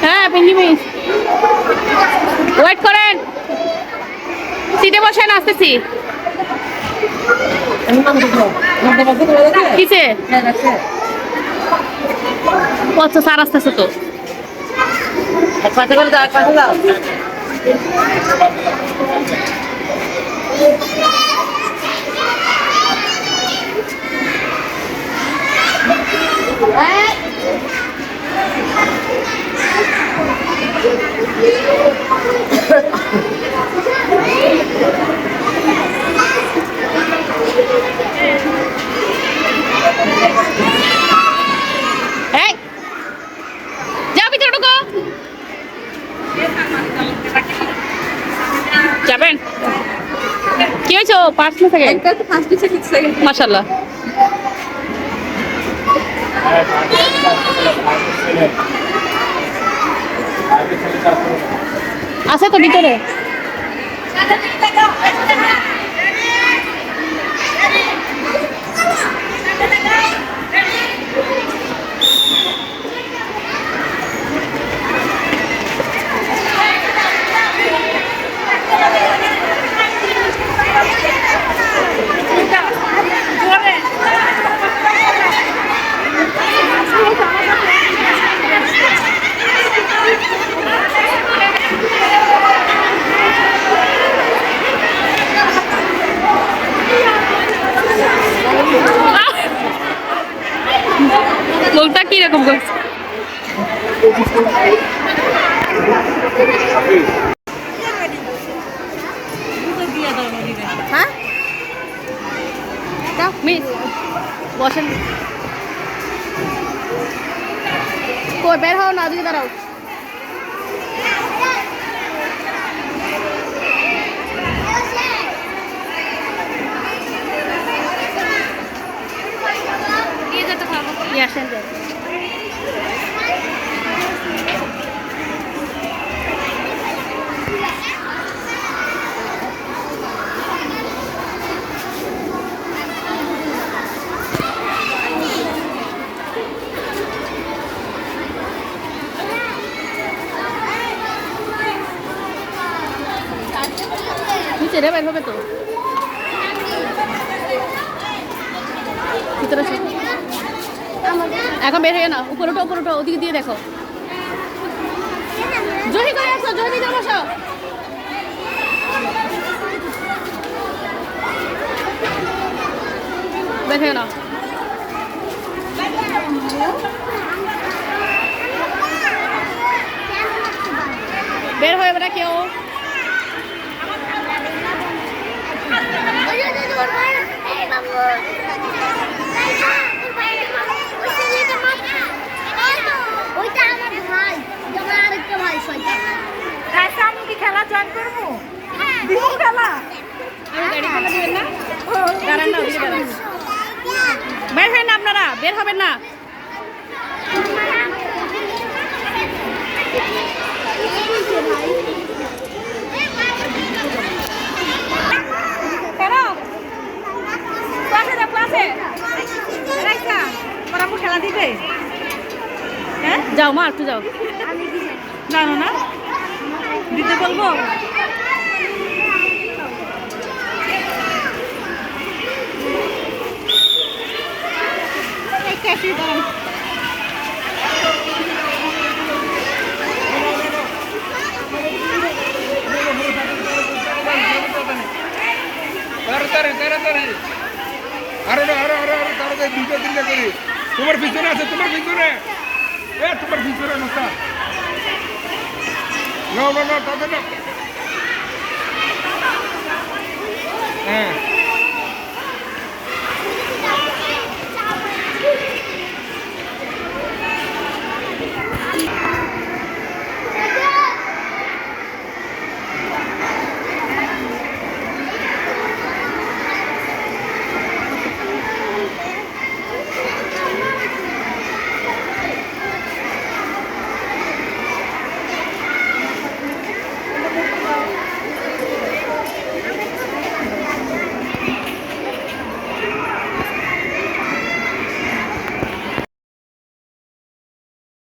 হ্যাঁ Pinki miss wait করেন, সিটে বসেন, আসতেছি। কিসে কত স্যার আসতেছে তো। যাও ভিতরে ঢুকো। যাবেন? কি হয়েছে? পার্স না থাকে? মাশাআল্লাহ। আছে তো ভিতরে। লোকটা কিরকম করছে? হ্যাঁ মিস বসেন, কই বের হও না, ওদিকে দাঁড়াও। আসেন নিচে রে, বের হবে তো ভিতরে। এখন বের হয়ে না, উপর ওঠো, উপর ওঠো, ওদিকে দিয়ে দেখো। জহি করে আসো, জহি দিয়ে বসো। বের হয়ে না, বের হয়ে বেড়া কেউ। খেলা জয়েন করবো, খেলা দাঁড়ান না, বের হবেন না আপনারা, বের হবেন না। খেলা দিবে? হ্যাঁ যাও মা, একটু যাও। জানো না দিতে বলবো? তোমার পিছনে আছে, তোমার পিছনে, তোমার পিছনে নস্তা না, তাদের না। হ্যাঁ